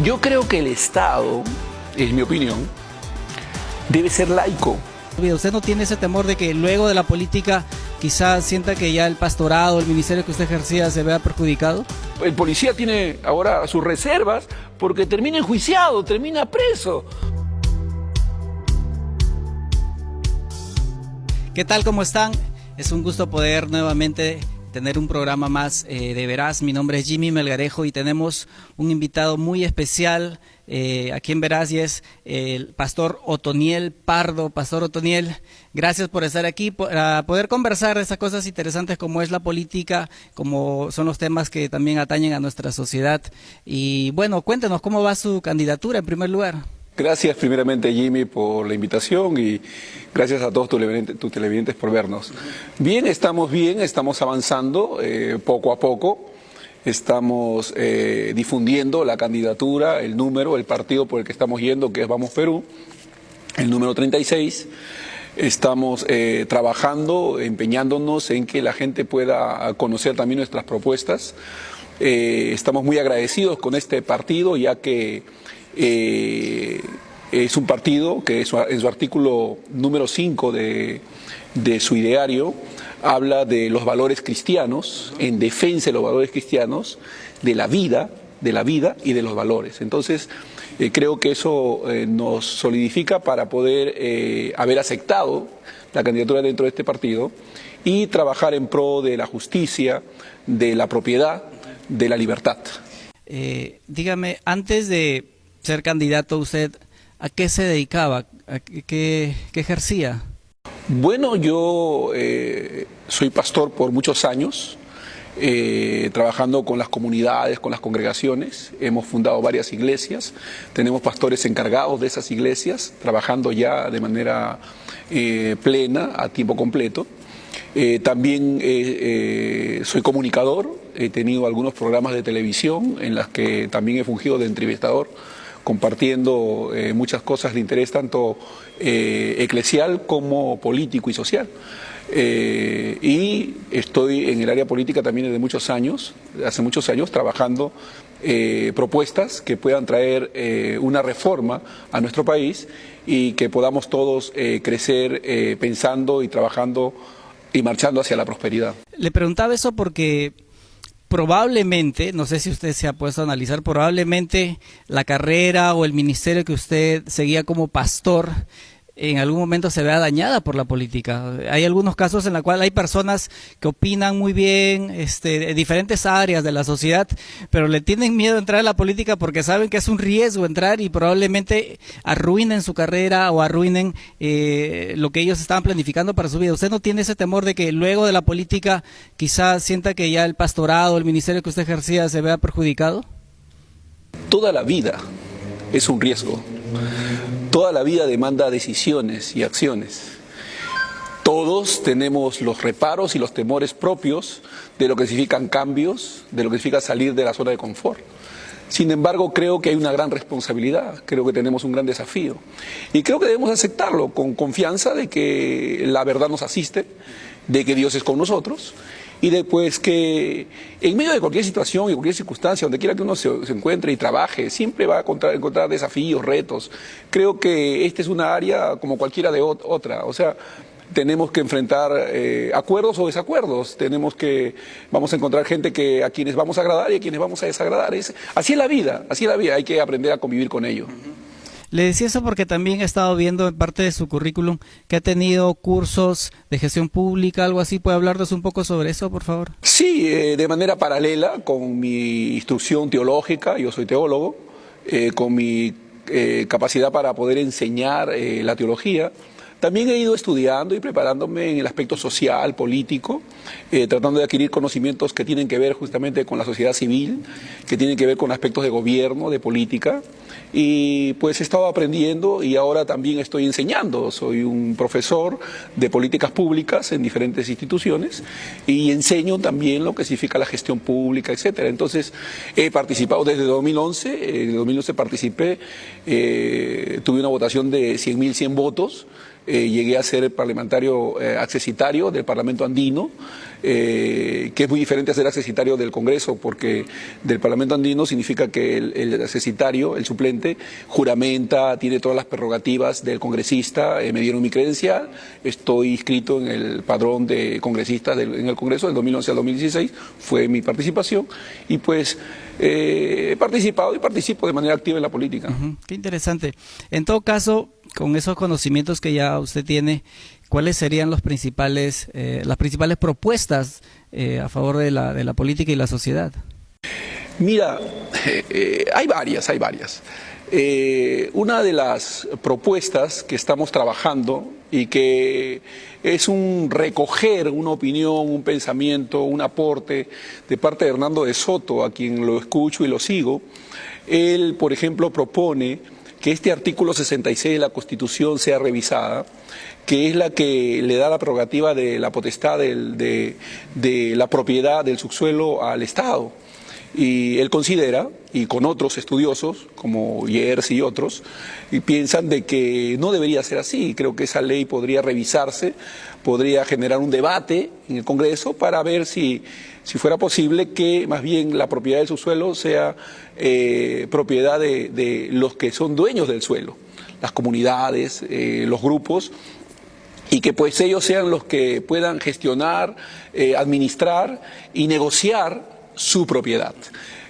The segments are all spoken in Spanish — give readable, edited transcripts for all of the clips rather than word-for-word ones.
Yo creo que el Estado, en mi opinión, debe ser laico. ¿Usted no tiene ese temor de que luego de la política quizás sienta que ya el pastorado, el ministerio que usted ejercía se vea perjudicado? El policía tiene ahora sus reservas porque termina enjuiciado, termina preso. ¿Qué tal? ¿Cómo están? Es un gusto poder nuevamente tener un programa más de Veraz. Mi nombre es Jimmy Melgarejo y tenemos un invitado muy especial aquí en Veraz y es el pastor Otoniel Pardo. Pastor Otoniel, gracias por estar aquí para poder conversar de esas cosas interesantes como es la política, como son los temas que también atañen a nuestra sociedad. Y bueno, cuéntenos cómo va su candidatura en primer lugar. Gracias primeramente, Jimmy, por la invitación y gracias a todos tus televidentes por vernos. Bien, estamos avanzando poco a poco, estamos difundiendo la candidatura, el número, el partido por el que estamos yendo, que es Vamos Perú, el número 36. Estamos trabajando, empeñándonos en que la gente pueda conocer también nuestras propuestas. Estamos muy agradecidos con este partido, ya que es un partido que en su artículo número 5 de su ideario habla de los valores cristianos, en defensa de los valores cristianos, de la vida y de los valores. Entonces, creo que eso nos solidifica para poder haber aceptado la candidatura dentro de este partido y trabajar en pro de la justicia, de la propiedad, de la libertad. Dígame, antes de ser candidato, ¿usted a qué se dedicaba? ¿A qué ejercía? Bueno, yo soy pastor por muchos años, trabajando con las comunidades, con las congregaciones. Hemos fundado varias iglesias, tenemos pastores encargados de esas iglesias, trabajando ya de manera plena, a tiempo completo. También soy comunicador, he tenido algunos programas de televisión en las que también he fungido de entrevistador, compartiendo muchas cosas de interés tanto eclesial como político y social. Y estoy en el área política también desde hace muchos años, trabajando propuestas que puedan traer una reforma a nuestro país y que podamos todos crecer pensando y trabajando y marchando hacia la prosperidad. Le preguntaba eso porque probablemente, no sé si usted se ha puesto a analizar, probablemente la carrera o el ministerio que usted seguía como pastor en algún momento se vea dañada por la política. Hay algunos casos en los cuales hay personas que opinan muy bien de diferentes áreas de la sociedad, pero le tienen miedo a entrar a la política porque saben que es un riesgo entrar y probablemente arruinen su carrera o arruinen lo que ellos estaban planificando para su vida. ¿Usted no tiene ese temor de que luego de la política quizás sienta que ya el pastorado, el ministerio que usted ejercía se vea perjudicado? Toda la vida es un riesgo. Toda la vida demanda decisiones y acciones. Todos tenemos los reparos y los temores propios de lo que significan cambios, de lo que significa salir de la zona de confort. Sin embargo, creo que hay una gran responsabilidad, creo que tenemos un gran desafío. Y creo que debemos aceptarlo con confianza de que la verdad nos asiste, de que Dios es con nosotros y después que en medio de cualquier situación y cualquier circunstancia, donde quiera que uno se encuentre y trabaje, siempre va a encontrar desafíos, retos. Creo que esta es una área como cualquiera de otra, o sea, tenemos que enfrentar acuerdos o desacuerdos, vamos a encontrar gente a quienes vamos a agradar y a quienes vamos a desagradar. Así es la vida, hay que aprender a convivir con ello. Le decía eso porque también he estado viendo en parte de su currículum que ha tenido cursos de gestión pública, algo así. ¿Puede hablarnos un poco sobre eso, por favor? Sí, de manera paralela con mi instrucción teológica, yo soy teólogo, con mi capacidad para poder enseñar la teología. También he ido estudiando y preparándome en el aspecto social, político, tratando de adquirir conocimientos que tienen que ver justamente con la sociedad civil, que tienen que ver con aspectos de gobierno, de política. Y pues he estado aprendiendo y ahora también estoy enseñando. Soy un profesor de políticas públicas en diferentes instituciones y enseño también lo que significa la gestión pública, etcétera. Entonces he participado desde 2011, en 2011 participé, tuve una votación de 100.100 votos. llegué a ser parlamentario accesitario del Parlamento Andino, que es muy diferente a ser accesitario del Congreso, porque del Parlamento Andino significa que el accesitario, el suplente, juramenta, tiene todas las prerrogativas del congresista. Me dieron mi credencial, estoy inscrito en el padrón de congresistas en el Congreso del 2011 al 2016, fue mi participación, y pues he participado y participo de manera activa en la política. Qué interesante. En todo caso, con esos conocimientos que ya usted tiene, ¿cuáles serían las principales propuestas a favor de la política y la sociedad? Mira, hay varias. Una de las propuestas que estamos trabajando y que es un recoger una opinión, un pensamiento, un aporte de parte de Hernando de Soto, a quien lo escucho y lo sigo. Él, por ejemplo, propone que este artículo 66 de la Constitución sea revisada, que es la que le da la prerrogativa de la potestad de la propiedad del subsuelo al Estado. Y él considera, y con otros estudiosos, como Yers y otros, y piensan de que no debería ser así. Creo que esa ley podría revisarse, podría generar un debate en el Congreso para ver si fuera posible que más bien la propiedad del subsuelo sea propiedad de los que son dueños del suelo, las comunidades, los grupos, y que pues ellos sean los que puedan gestionar, administrar y negociar su propiedad.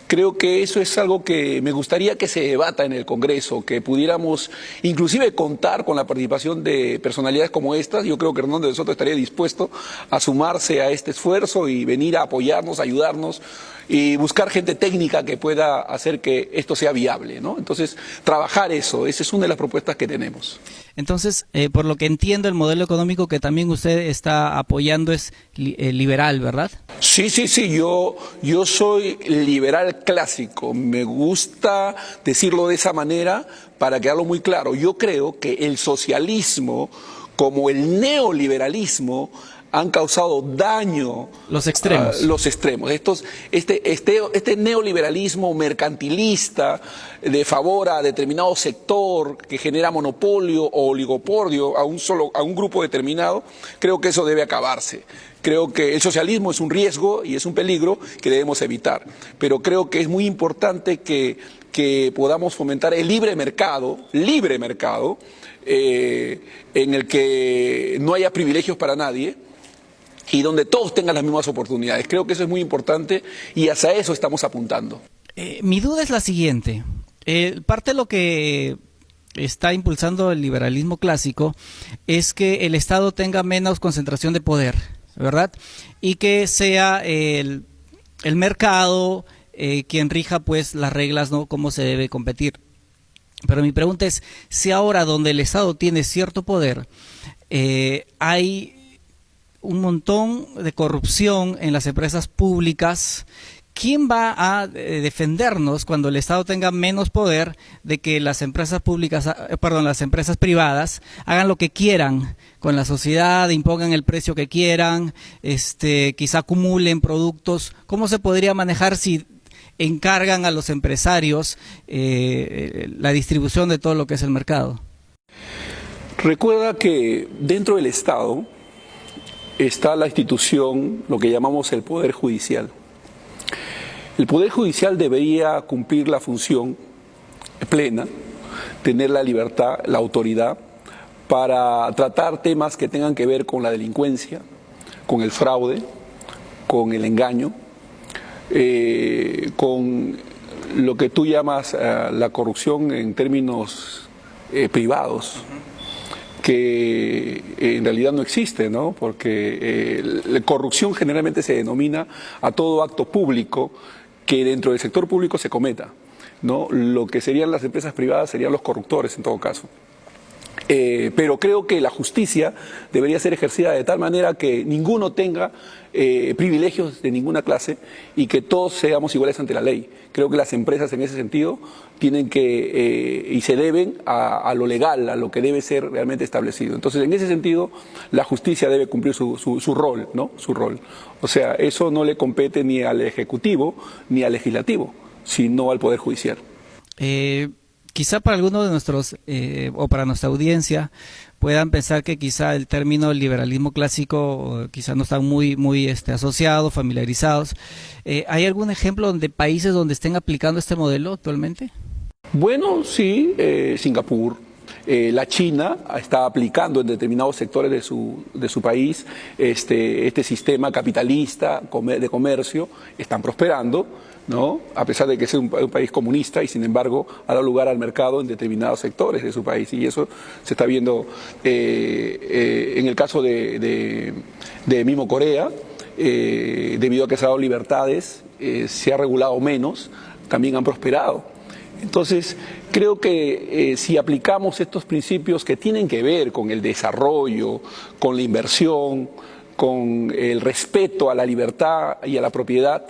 Creo que eso es algo que me gustaría que se debata en el Congreso, que pudiéramos inclusive contar con la participación de personalidades como estas. Yo creo que Hernando de Soto estaría dispuesto a sumarse a este esfuerzo y venir a apoyarnos, a ayudarnos y buscar gente técnica que pueda hacer que esto sea viable, ¿no? Entonces, trabajar eso, esa es una de las propuestas que tenemos. Entonces, por lo que entiendo, el modelo económico que también usted está apoyando es liberal, ¿verdad? Sí, yo soy liberal clásico. Me gusta decirlo de esa manera para quedarlo muy claro. Yo creo que el socialismo, como el neoliberalismo, han causado daño. Los extremos. Los extremos. Este neoliberalismo mercantilista de favor a determinado sector que genera monopolio o oligopolio a un grupo determinado, creo que eso debe acabarse. Creo que el socialismo es un riesgo y es un peligro que debemos evitar. Pero creo que es muy importante que podamos fomentar el libre mercado, en el que no haya privilegios para nadie y donde todos tengan las mismas oportunidades. Creo que eso es muy importante y hacia eso estamos apuntando. Mi duda es la siguiente. Parte de lo que está impulsando el liberalismo clásico es que el Estado tenga menos concentración de poder, ¿verdad? Y que sea el mercado quien rija pues las reglas, ¿no? Cómo se debe competir. Pero mi pregunta es, si ahora donde el Estado tiene cierto poder, hay un montón de corrupción en las empresas públicas, ¿quién va a defendernos cuando el Estado tenga menos poder de que las empresas las empresas privadas hagan lo que quieran con la sociedad, impongan el precio que quieran, quizá acumulen productos? ¿Cómo se podría manejar si encargan a los empresarios la distribución de todo lo que es el mercado? Recuerda que dentro del Estado está la institución, lo que llamamos el Poder Judicial. El Poder Judicial debería cumplir la función plena, tener la libertad, la autoridad, para tratar temas que tengan que ver con la delincuencia, con el fraude, con el engaño, con lo que tú llamas la corrupción en términos privados, que en realidad no existe, ¿no? Porque la corrupción generalmente se denomina a todo acto público que dentro del sector público se cometa, ¿no? Lo que serían las empresas privadas serían los corruptores en todo caso. Pero creo que la justicia debería ser ejercida de tal manera que ninguno tenga privilegios de ninguna clase y que todos seamos iguales ante la ley. Creo que las empresas en ese sentido tienen que y se deben a lo legal, a lo que debe ser realmente establecido. Entonces, en ese sentido, la justicia debe cumplir su rol, ¿no? Su rol. O sea, eso no le compete ni al Ejecutivo ni al Legislativo, sino al Poder Judicial. ¿Qué quizá para algunos de nuestros, o para nuestra audiencia, puedan pensar que quizá el término liberalismo clásico quizá no están muy asociados, familiarizados. ¿Hay algún ejemplo donde países donde estén aplicando este modelo actualmente? Bueno, sí, Singapur. La China está aplicando en determinados sectores de su país este sistema capitalista de comercio, están prosperando, ¿no? A pesar de que es un país comunista y sin embargo ha dado lugar al mercado en determinados sectores de su país y eso se está viendo en el caso de mismo Corea, debido a que se ha dado libertades, se ha regulado menos, también han prosperado. Entonces, creo que si aplicamos estos principios que tienen que ver con el desarrollo, con la inversión, con el respeto a la libertad y a la propiedad,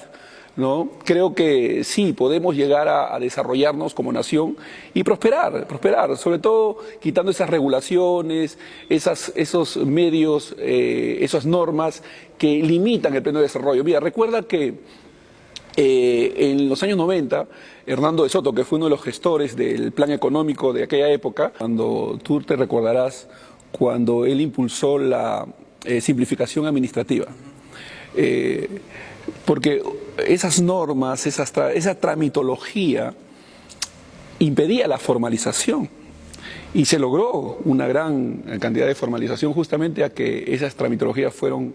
¿no? Creo que sí, podemos llegar a desarrollarnos como nación y prosperar, sobre todo quitando esas regulaciones, esos medios, esas normas que limitan el pleno desarrollo. Mira, recuerda que en los años 90, Hernando de Soto, que fue uno de los gestores del plan económico de aquella época, cuando tú te recordarás, cuando él impulsó la simplificación administrativa. Porque esas normas, esa tramitología impedía la formalización. Y se logró una gran cantidad de formalización justamente a que esas tramitologías fueron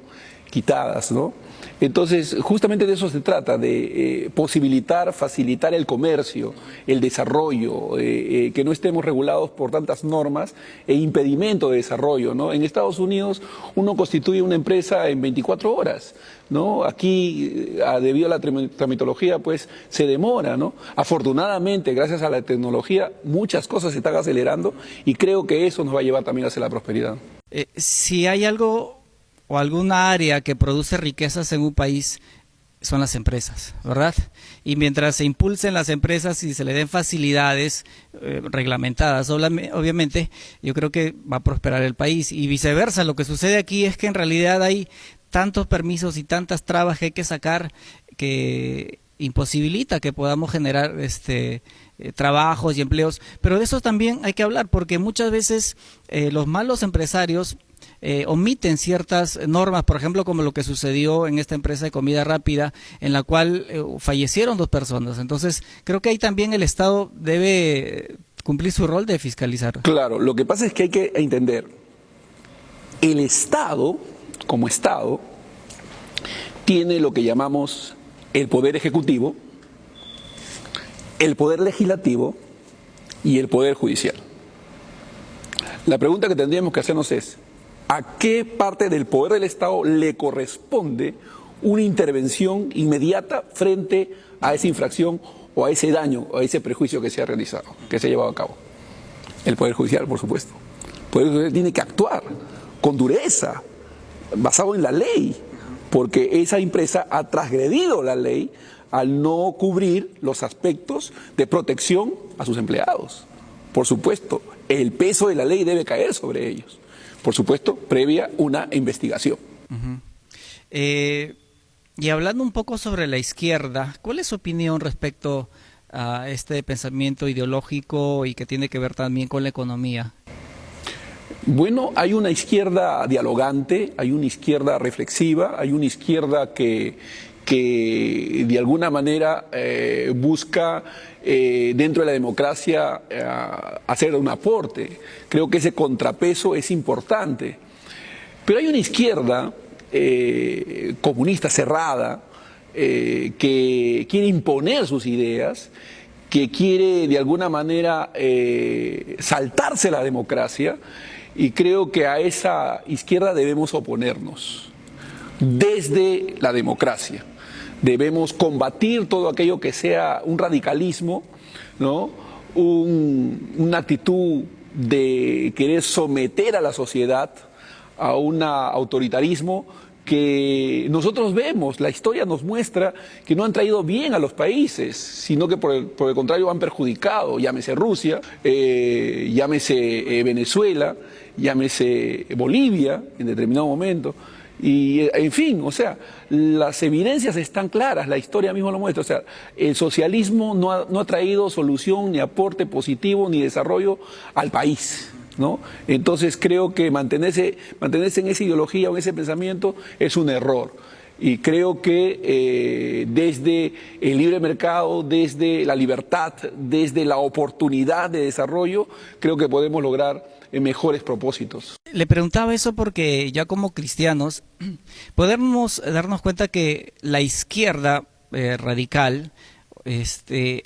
quitadas, ¿no? Entonces, justamente de eso se trata, de facilitar el comercio, el desarrollo, que no estemos regulados por tantas normas e impedimento de desarrollo, ¿no? En Estados Unidos uno constituye una empresa en 24 horas, ¿no? Aquí, debido a la tramitología, pues se demora, ¿no? Afortunadamente, gracias a la tecnología, muchas cosas se están acelerando y creo que eso nos va a llevar también hacia la prosperidad. Si hay algo o alguna área que produce riquezas en un país, son las empresas, ¿verdad? Y mientras se impulsen las empresas y se le den facilidades reglamentadas, obviamente, yo creo que va a prosperar el país. Y viceversa, lo que sucede aquí es que en realidad hay tantos permisos y tantas trabas que hay que sacar que imposibilita que podamos generar trabajos y empleos. Pero de eso también hay que hablar, porque muchas veces los malos empresarios omiten ciertas normas, por ejemplo, como lo que sucedió en esta empresa de comida rápida, en la cual fallecieron 2 personas. Entonces, creo que ahí también el Estado debe cumplir su rol de fiscalizar. Claro, lo que pasa es que hay que entender, el Estado, como Estado, tiene lo que llamamos el poder ejecutivo, el poder legislativo y el poder judicial. La pregunta que tendríamos que hacernos es, ¿a qué parte del poder del Estado le corresponde una intervención inmediata frente a esa infracción o a ese daño o a ese prejuicio que se ha realizado, que se ha llevado a cabo? El Poder Judicial, por supuesto. El Poder Judicial tiene que actuar con dureza, basado en la ley, porque esa empresa ha transgredido la ley al no cubrir los aspectos de protección a sus empleados. Por supuesto, el peso de la ley debe caer sobre ellos. Por supuesto, previa una investigación. Y hablando un poco sobre la izquierda, ¿cuál es su opinión respecto a este pensamiento ideológico y que tiene que ver también con la economía? Bueno, hay una izquierda dialogante, hay una izquierda reflexiva, hay una izquierda que de alguna manera busca dentro de la democracia hacer un aporte. Creo que ese contrapeso es importante. Pero hay una izquierda comunista cerrada que quiere imponer sus ideas, que quiere de alguna manera saltarse la democracia, y creo que a esa izquierda debemos oponernos desde la democracia. Debemos combatir todo aquello que sea un radicalismo, ¿no? Una actitud de querer someter a la sociedad a un autoritarismo que nosotros vemos, la historia nos muestra que no han traído bien a los países, sino que por el contrario han perjudicado, llámese Rusia, llámese Venezuela, llámese Bolivia en determinado momento. Y, en fin, o sea, las evidencias están claras, la historia mismo lo muestra. O sea, el socialismo no ha traído solución ni aporte positivo ni desarrollo al país, ¿no? Entonces creo que mantenerse en esa ideología o en ese pensamiento es un error. Y creo que desde el libre mercado, desde la libertad, desde la oportunidad de desarrollo, creo que podemos lograr mejores propósitos. Le preguntaba eso porque ya como cristianos podemos darnos cuenta que la izquierda radical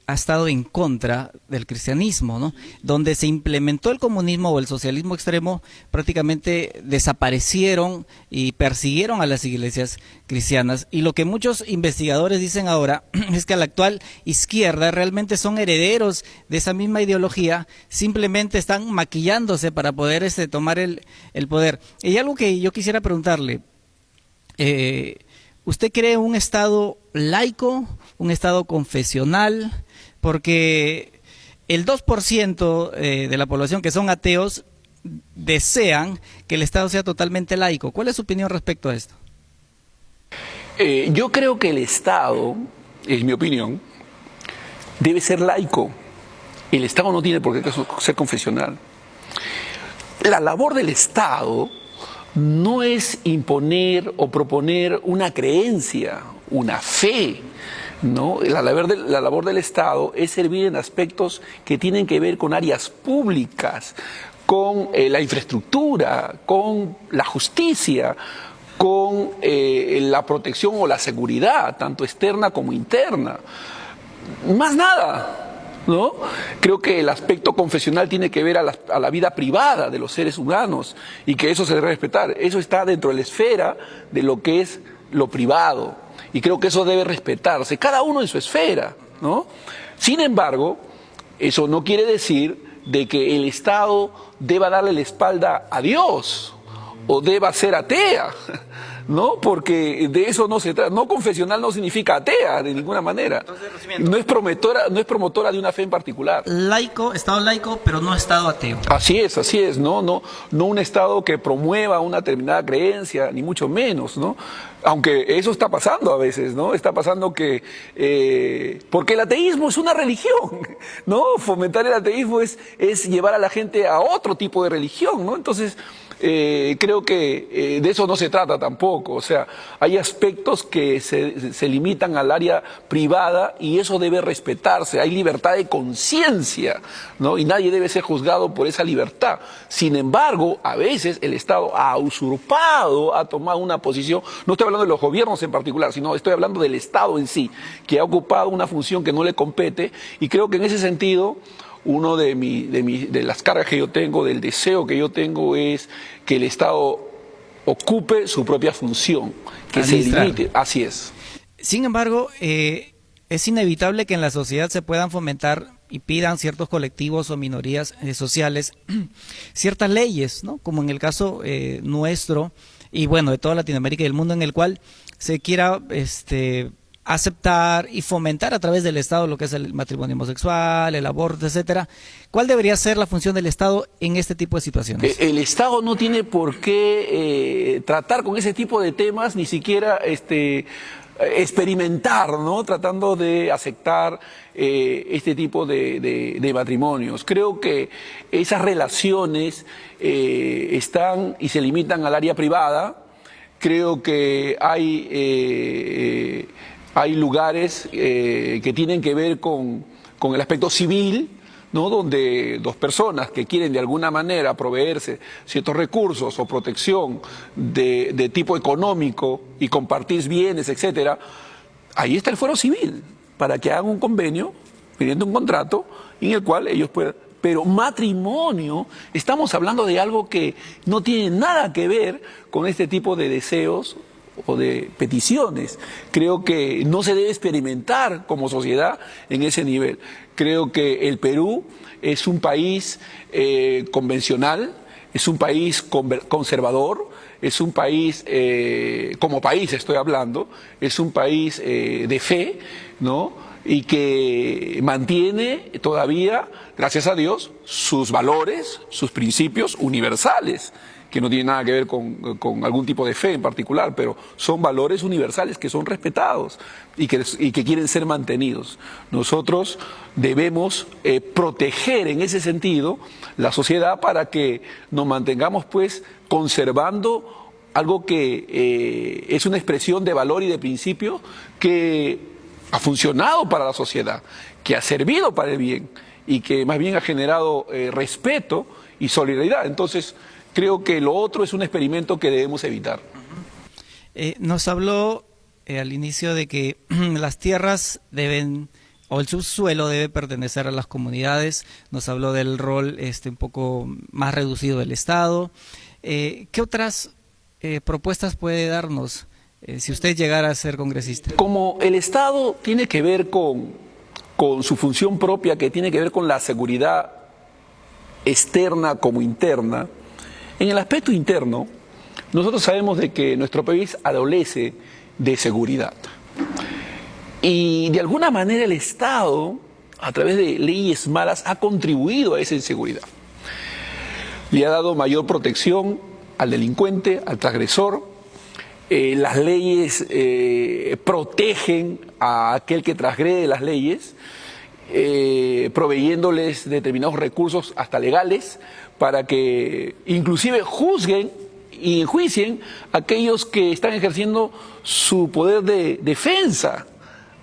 ha estado en contra del cristianismo, ¿no? Donde se implementó el comunismo o el socialismo extremo, prácticamente desaparecieron y persiguieron a las iglesias cristianas. Y lo que muchos investigadores dicen ahora es que la actual izquierda realmente son herederos de esa misma ideología, simplemente están maquillándose para poder tomar el poder. Y algo que yo quisiera preguntarle, ¿usted cree un Estado laico, un Estado confesional? Porque el 2% de la población que son ateos desean que el Estado sea totalmente laico. ¿Cuál es su opinión respecto a esto? Yo creo que el Estado, es mi opinión, debe ser laico. El Estado no tiene por qué ser confesional. La labor del Estado no es imponer o proponer una creencia, una fe, ¿no? La labor del Estado es servir en aspectos que tienen que ver con áreas públicas, con la infraestructura, con la justicia, con la protección o la seguridad, tanto externa como interna. Más nada, ¿no? Creo que el aspecto confesional tiene que ver a la vida privada de los seres humanos y que eso se debe respetar. Eso está dentro de la esfera de lo que es lo privado y creo que eso debe respetarse, cada uno en su esfera, ¿no? Sin embargo, eso no quiere decir de que el Estado deba darle la espalda a Dios o deba ser atea, ¿no? Porque de eso no se trata. No confesional no significa atea de ninguna manera. Entonces, no es promotora de una fe en particular. Laico, Estado laico, pero no Estado ateo. Así es, no un Estado que promueva una determinada creencia, ni mucho menos, ¿no? Aunque eso está pasando a veces, ¿no? Está pasando que porque el ateísmo es una religión, ¿no? Fomentar el ateísmo es llevar a la gente a otro tipo de religión, ¿no? Entonces creo que de eso no se trata tampoco. O sea, hay aspectos que se limitan al área privada y eso debe respetarse. Hay libertad de conciencia, ¿no? Y nadie debe ser juzgado por esa libertad. Sin embargo, a veces el Estado ha usurpado, ha tomado una posición, no estoy hablando de los gobiernos en particular, sino estoy hablando del Estado en sí, que ha ocupado una función que no le compete, y creo que en ese sentido uno de las cargas que yo tengo, del deseo que yo tengo, es que el Estado ocupe su propia función, que se limite. Así es. Sin embargo, es inevitable que en la sociedad se puedan fomentar y pidan ciertos colectivos o minorías sociales ciertas leyes, ¿no? Como en el caso nuestro y bueno, de toda Latinoamérica y el mundo, en el cual se quiera aceptar y fomentar a través del Estado lo que es el matrimonio homosexual, el aborto, etcétera. ¿Cuál debería ser la función del Estado en este tipo de situaciones? El Estado no tiene por qué tratar con ese tipo de temas, ni siquiera experimentar, ¿no? Tratando de aceptar este tipo de matrimonios. Creo que esas relaciones están y se limitan al área privada. Creo que hay lugares que tienen que ver con el aspecto civil, ¿no? Donde dos personas que quieren de alguna manera proveerse ciertos recursos o protección de tipo económico y compartir bienes, etcétera, ahí está el fuero civil para que hagan un convenio, pidiendo un contrato en el cual ellos puedan. Pero matrimonio, estamos hablando de algo que no tiene nada que ver con este tipo de deseos o de peticiones. Creo que no se debe experimentar como sociedad en ese nivel. Creo que el Perú es un país convencional, es un país conservador, es un país, como país estoy hablando, es un país de fe, ¿no? Y que mantiene todavía, gracias a Dios, sus valores, sus principios universales. que no tienen nada que ver con algún tipo de fe en particular, pero son valores universales que son respetados y que quieren ser mantenidos. Nosotros debemos proteger en ese sentido la sociedad para que nos mantengamos pues conservando algo que es una expresión de valor y de principio que ha funcionado para la sociedad, que ha servido para el bien y que más bien ha generado respeto y solidaridad. Entonces, creo que lo otro es un experimento que debemos evitar. Nos habló al inicio de que las tierras deben, o el subsuelo debe pertenecer a las comunidades. Nos habló del rol un poco más reducido del Estado. ¿Qué otras propuestas puede darnos si usted llegara a ser congresista? Como el Estado tiene que ver con su función propia, que tiene que ver con la seguridad externa como interna, en el aspecto interno, nosotros sabemos de que nuestro país adolece de seguridad. Y de alguna manera el Estado, a través de leyes malas, ha contribuido a esa inseguridad. Le ha dado mayor protección al delincuente, al transgresor. Las leyes protegen a aquel que transgrede las leyes, proveyéndoles determinados recursos hasta legales para que inclusive juzguen y enjuicien a aquellos que están ejerciendo su poder de defensa,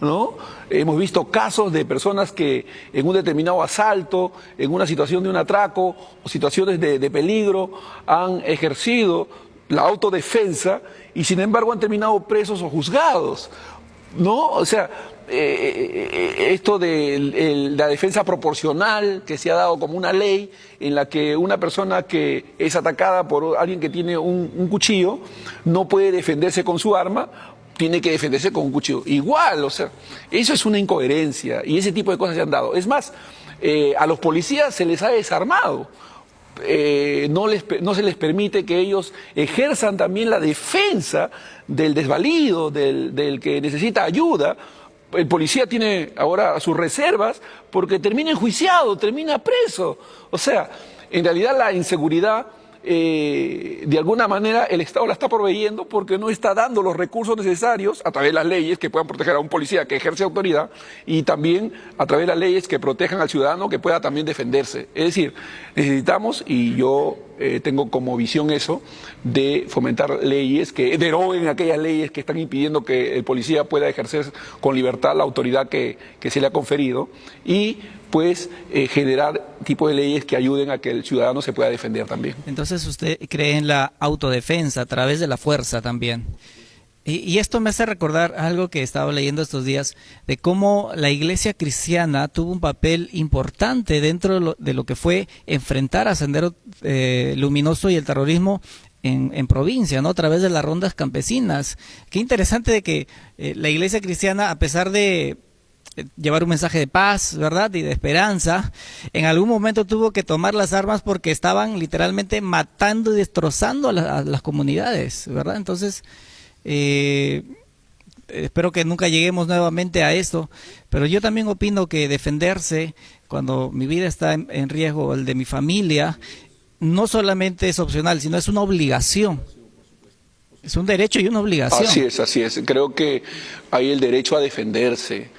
¿no? Hemos visto casos de personas que en un determinado asalto, en una situación de un atraco o situaciones de peligro han ejercido la autodefensa y sin embargo han terminado presos o juzgados, ¿no? O sea, esto de la defensa proporcional que se ha dado como una ley en la que una persona que es atacada por alguien que tiene un cuchillo no puede defenderse con su arma, tiene que defenderse con un cuchillo. Igual, o sea, eso es una incoherencia y ese tipo de cosas se han dado. Es más, a los policías se les ha desarmado. No se les permite que ellos ejerzan también la defensa del desvalido, del que necesita ayuda. El policía tiene ahora sus reservas porque termina enjuiciado, termina preso. O sea, en realidad la inseguridad, de alguna manera el Estado la está proveyendo porque no está dando los recursos necesarios a través de las leyes que puedan proteger a un policía que ejerce autoridad y también a través de las leyes que protejan al ciudadano que pueda también defenderse. Es decir, necesitamos, y yo tengo como visión eso, de fomentar leyes que deroguen aquellas leyes que están impidiendo que el policía pueda ejercer con libertad la autoridad que se le ha conferido y pues generar tipo de leyes que ayuden a que el ciudadano se pueda defender también. Entonces usted cree en la autodefensa a través de la fuerza también. Y esto me hace recordar algo que estaba leyendo estos días, de cómo la iglesia cristiana tuvo un papel importante dentro de lo que fue enfrentar a Sendero Luminoso y el terrorismo en provincia, ¿no? A través de las rondas campesinas. Qué interesante de que la iglesia cristiana, a pesar de llevar un mensaje de paz, ¿verdad? Y de esperanza, en algún momento tuvo que tomar las armas porque estaban literalmente matando y destrozando a las comunidades, ¿verdad? Entonces, espero que nunca lleguemos nuevamente a esto, pero yo también opino que defenderse cuando mi vida está en riesgo, el de mi familia, no solamente es opcional, sino es una obligación. Es un derecho y una obligación. Así es. Creo que hay el derecho a defenderse,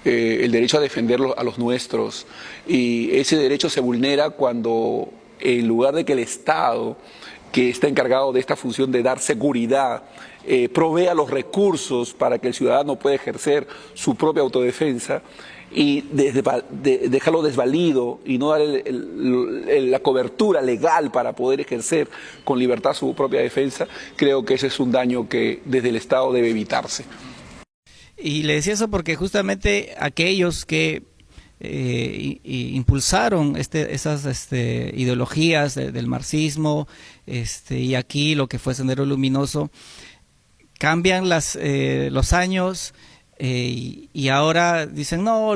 el derecho a defender a los nuestros, y ese derecho se vulnera cuando en lugar de que el Estado, que está encargado de esta función de dar seguridad, provea los recursos para que el ciudadano pueda ejercer su propia autodefensa y dejarlo desvalido y no dar la cobertura legal para poder ejercer con libertad su propia defensa, creo que ese es un daño que desde el Estado debe evitarse. Y le decía eso porque justamente aquellos que impulsaron esas ideologías del marxismo, y aquí lo que fue Sendero Luminoso, cambian los años y ahora dicen no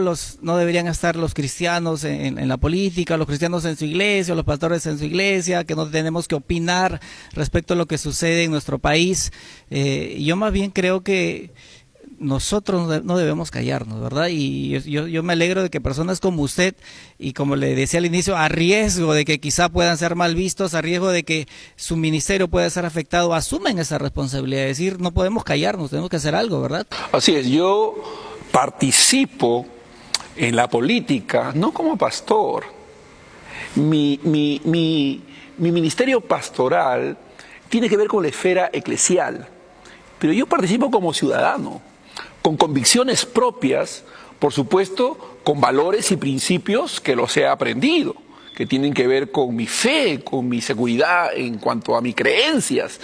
deberían estar los cristianos en la política, los cristianos en su iglesia, los pastores en su iglesia, que no tenemos que opinar respecto a lo que sucede en nuestro país. Yo más bien creo que nosotros no debemos callarnos, ¿verdad? Y yo me alegro de que personas como usted, y como le decía al inicio, a riesgo de que quizá puedan ser mal vistos, a riesgo de que su ministerio pueda ser afectado, asumen esa responsabilidad, es decir, no podemos callarnos, tenemos que hacer algo, ¿verdad? Así es, yo participo en la política no como pastor. Mi ministerio pastoral tiene que ver con la esfera eclesial, pero yo participo como ciudadano, con convicciones propias, por supuesto, con valores y principios que los he aprendido, que tienen que ver con mi fe, con mi seguridad en cuanto a mis creencias.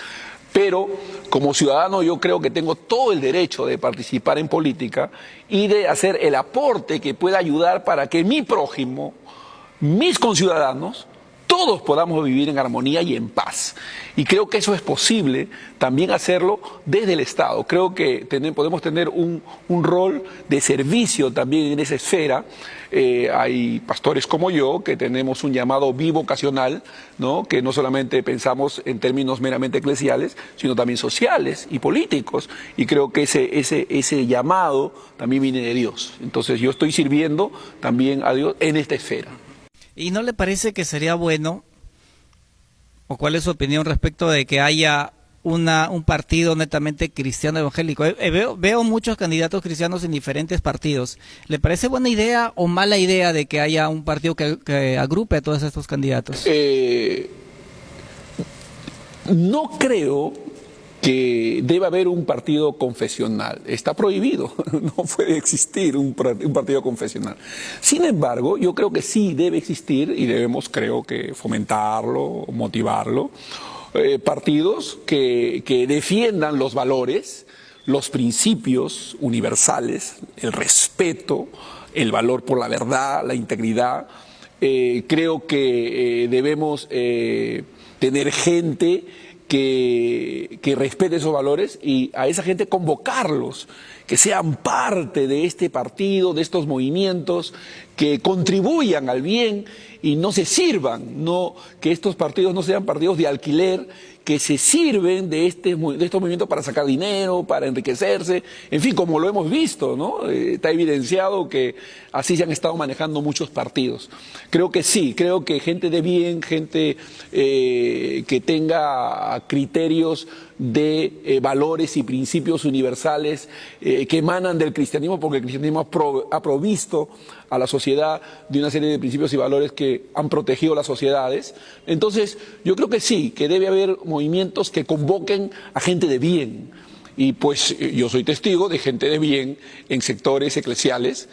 Pero como ciudadano yo creo que tengo todo el derecho de participar en política y de hacer el aporte que pueda ayudar para que mi prójimo, mis conciudadanos, todos podamos vivir en armonía y en paz. Y creo que eso es posible también hacerlo desde el Estado. Creo que podemos tener un rol de servicio también en esa esfera. Hay pastores como yo que tenemos un llamado bivocacional, ¿no? Que no solamente pensamos en términos meramente eclesiales, sino también sociales y políticos. Y creo que ese llamado también viene de Dios. Entonces yo estoy sirviendo también a Dios en esta esfera. ¿Y no le parece que sería bueno, o cuál es su opinión respecto de que haya un partido netamente cristiano evangélico? Veo muchos candidatos cristianos en diferentes partidos. ¿Le parece buena idea o mala idea de que haya un partido que agrupe a todos estos candidatos? No creo que debe haber un partido confesional. Está prohibido, no puede existir un partido confesional. Sin embargo, yo creo que sí debe existir y debemos, creo que, fomentarlo, motivarlo. Partidos que defiendan los valores, los principios universales, el respeto, el valor por la verdad, la integridad. Creo que debemos tener gente que respete esos valores y a esa gente convocarlos, que sean parte de este partido, de estos movimientos, que contribuyan al bien y no se sirvan, que estos partidos no sean partidos de alquiler, que se sirven de estos movimientos para sacar dinero, para enriquecerse, en fin, como lo hemos visto, ¿no? Está evidenciado que así se han estado manejando muchos partidos. Creo que sí, creo que gente de bien, gente que tenga criterios de valores y principios universales que emanan del cristianismo, porque el cristianismo ha provisto a la sociedad de una serie de principios y valores que han protegido las sociedades. Entonces, yo creo que sí, que debe haber movimientos que convoquen a gente de bien. Y pues yo soy testigo de gente de bien en sectores eclesiales,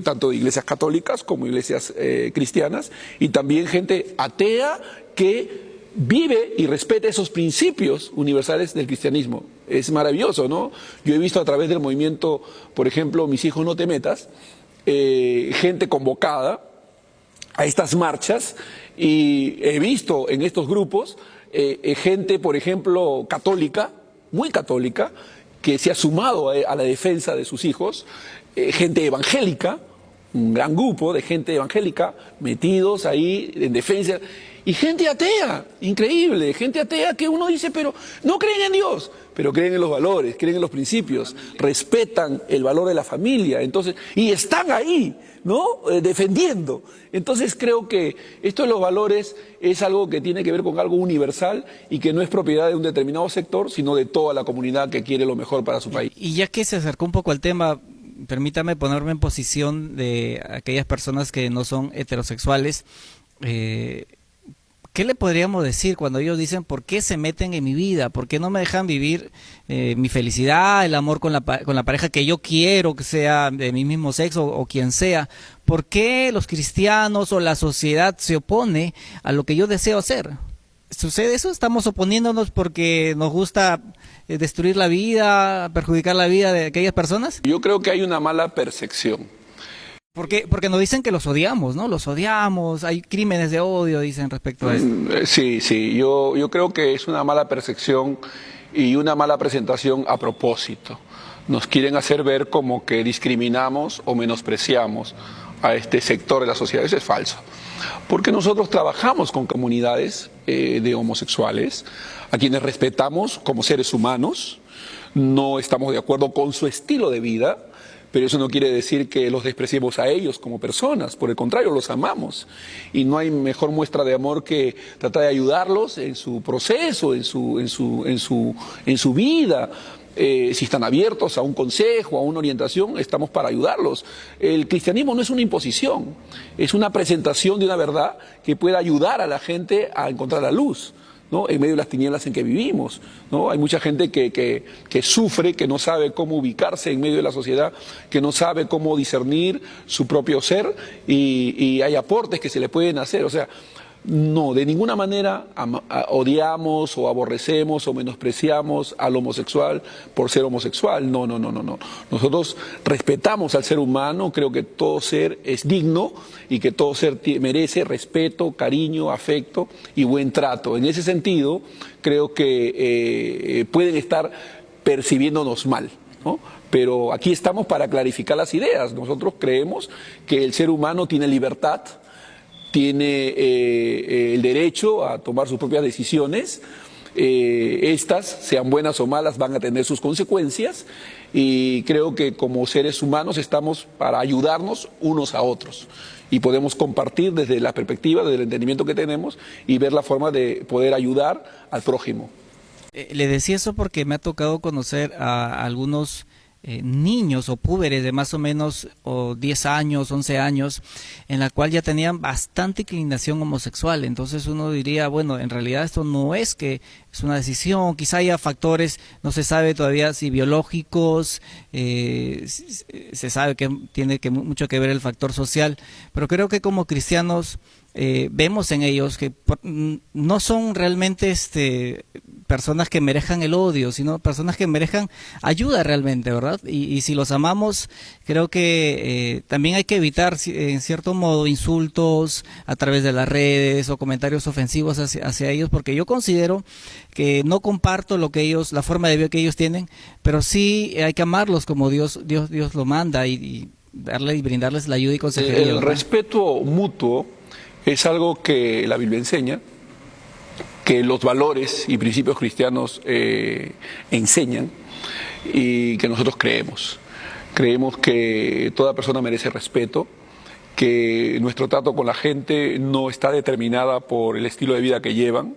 tanto de iglesias católicas como iglesias cristianas, y también gente atea que vive y respeta esos principios universales del cristianismo. Es maravilloso, ¿no? Yo he visto a través del movimiento, por ejemplo, Mis hijos no te metas, gente convocada a estas marchas, y he visto en estos grupos gente, por ejemplo, católica, muy católica, que se ha sumado a la defensa de sus hijos, gente evangélica, un gran grupo de gente evangélica metidos ahí en defensa, y gente atea, increíble, gente atea que uno dice, pero no creen en Dios, pero creen en los valores, creen en los principios, respetan el valor de la familia, entonces, y están ahí, ¿no? Defendiendo. Entonces creo que esto de los valores es algo que tiene que ver con algo universal y que no es propiedad de un determinado sector, sino de toda la comunidad que quiere lo mejor para su país. Y ya que se acercó un poco al tema, permítame ponerme en posición de aquellas personas que no son heterosexuales. ¿Qué le podríamos decir cuando ellos dicen por qué se meten en mi vida? ¿Por qué no me dejan vivir mi felicidad, el amor con la pareja que yo quiero, que sea de mi mismo sexo o quien sea? ¿Por qué los cristianos o la sociedad se opone a lo que yo deseo hacer? ¿Sucede eso? ¿Estamos oponiéndonos porque nos gusta destruir la vida, perjudicar la vida de aquellas personas? Yo creo que hay una mala percepción. Porque nos dicen que los odiamos, ¿no? Los odiamos, hay crímenes de odio, dicen respecto a esto. Sí, yo creo que es una mala percepción y una mala presentación a propósito. Nos quieren hacer ver como que discriminamos o menospreciamos a este sector de la sociedad. Eso es falso. Porque nosotros trabajamos con comunidades de homosexuales, a quienes respetamos como seres humanos, no estamos de acuerdo con su estilo de vida, pero eso no quiere decir que los despreciemos a ellos como personas, por el contrario, los amamos. Y no hay mejor muestra de amor que tratar de ayudarlos en su proceso, en su vida. Si están abiertos a un consejo, a una orientación, estamos para ayudarlos. El cristianismo no es una imposición, es una presentación de una verdad que pueda ayudar a la gente a encontrar la luz, ¿no? En medio de las tinieblas en que vivimos, ¿no? Hay mucha gente que sufre, que no sabe cómo ubicarse en medio de la sociedad, que no sabe cómo discernir su propio ser, y hay aportes que se le pueden hacer. O sea, no, de ninguna manera odiamos o aborrecemos o menospreciamos al homosexual por ser homosexual. No, no, no, no, no. Nosotros respetamos al ser humano, creo que todo ser es digno y que todo ser merece respeto, cariño, afecto y buen trato. En ese sentido, creo que pueden estar percibiéndonos mal, ¿no? Pero aquí estamos para clarificar las ideas. Nosotros creemos que el ser humano tiene libertad, tiene el derecho a tomar sus propias decisiones. Estas, sean buenas o malas, van a tener sus consecuencias, y creo que como seres humanos estamos para ayudarnos unos a otros y podemos compartir desde la perspectiva, desde el entendimiento que tenemos, y ver la forma de poder ayudar al prójimo. Le decía eso porque me ha tocado conocer a algunos niños o púberes de más o menos 10 años, 11 años, en la cual ya tenían bastante inclinación homosexual. Entonces uno diría, bueno, en realidad esto no es que es una decisión, quizá haya factores, no se sabe todavía si biológicos, se sabe que tiene mucho que ver el factor social, pero creo que como cristianos vemos en ellos que no son realmente personas que merezcan el odio, sino personas que merezcan ayuda realmente, ¿verdad? Y si los amamos, creo que también hay que evitar, en cierto modo, insultos a través de las redes o comentarios ofensivos hacia ellos, porque yo considero que no comparto la forma de vida que ellos tienen, pero sí hay que amarlos como Dios lo manda, y brindarles la ayuda y consejería. El respeto mutuo es algo que la Biblia enseña, que los valores y principios cristianos enseñan, y que nosotros creemos. Creemos que toda persona merece respeto, que nuestro trato con la gente no está determinada por el estilo de vida que llevan,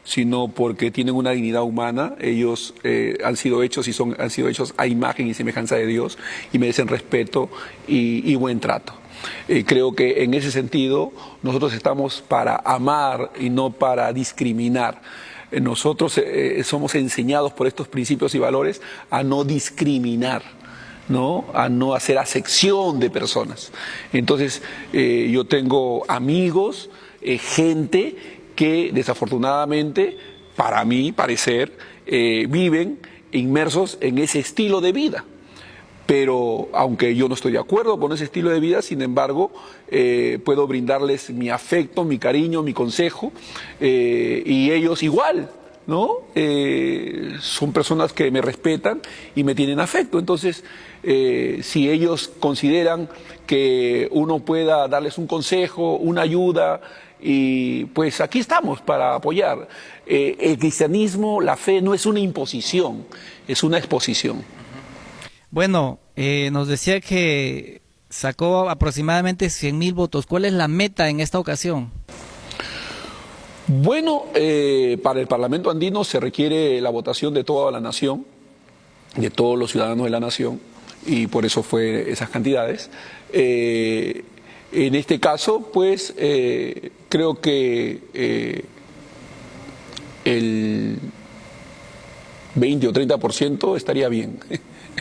sino porque tienen una dignidad humana. Ellos han sido hechos han sido hechos a imagen y semejanza de Dios, y merecen respeto y buen trato. Creo que en ese sentido nosotros estamos para amar y no para discriminar. Nosotros somos enseñados por estos principios y valores a no discriminar, ¿no? A no hacer acepción de personas. Entonces yo tengo amigos, gente que desafortunadamente, para mi parecer, viven inmersos en ese estilo de vida. Pero aunque yo no estoy de acuerdo con ese estilo de vida, sin embargo, puedo brindarles mi afecto, mi cariño, mi consejo, y ellos igual, ¿no? Son personas que me respetan y me tienen afecto. Entonces, si ellos consideran que uno pueda darles un consejo, una ayuda, y pues aquí estamos para apoyar. El cristianismo, la fe, no es una imposición, es una exposición. Bueno, nos decía que sacó aproximadamente 100,000 votos. ¿Cuál es la meta en esta ocasión? Bueno, para el Parlamento andino se requiere la votación de toda la nación, de todos los ciudadanos de la nación, y por eso fue esas cantidades. En este caso, pues, creo que el 20 o 30% estaría bien.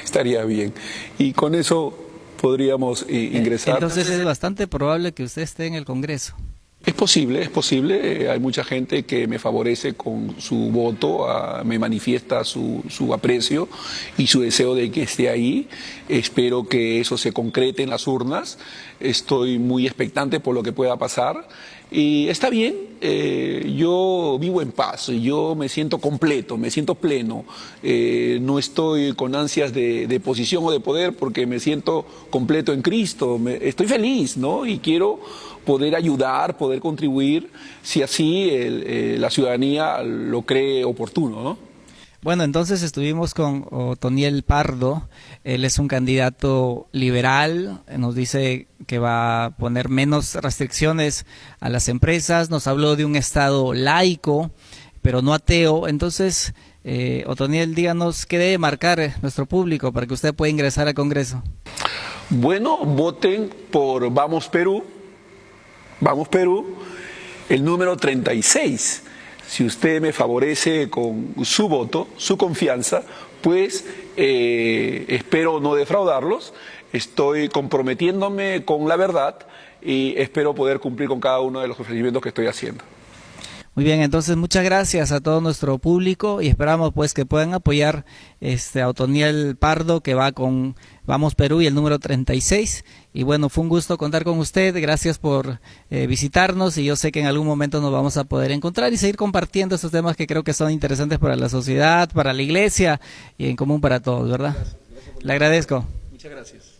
Estaría bien. Y con eso podríamos ingresar. Entonces es bastante probable que usted esté en el Congreso. Es posible. Hay mucha gente que me favorece con su voto, me manifiesta su aprecio y su deseo de que esté ahí. Espero que eso se concrete en las urnas. Estoy muy expectante por lo que pueda pasar. Y está bien, yo vivo en paz, yo me siento completo, me siento pleno, no estoy con ansias de posición o de poder, porque me siento completo en Cristo, estoy feliz, ¿no? Y quiero poder ayudar, poder contribuir, si así la ciudadanía lo cree oportuno, ¿no? Bueno, entonces estuvimos con Otoniel Pardo. Él es un candidato liberal, nos dice que va a poner menos restricciones a las empresas, nos habló de un Estado laico, pero no ateo. Entonces, Otoniel, díganos qué debe marcar nuestro público para que usted pueda ingresar al Congreso. Bueno, voten por Vamos Perú, el número 36. Si usted me favorece con su voto, su confianza, pues espero no defraudarlos. Estoy comprometiéndome con la verdad y espero poder cumplir con cada uno de los ofrecimientos que estoy haciendo. Muy bien, entonces muchas gracias a todo nuestro público y esperamos pues que puedan apoyar a Otoniel Pardo, que va con Vamos Perú y el número 36. Y bueno, fue un gusto contar con usted, gracias por visitarnos, y yo sé que en algún momento nos vamos a poder encontrar y seguir compartiendo estos temas que creo que son interesantes para la sociedad, para la iglesia y en común para todos, ¿verdad? Le agradezco. Muchas gracias.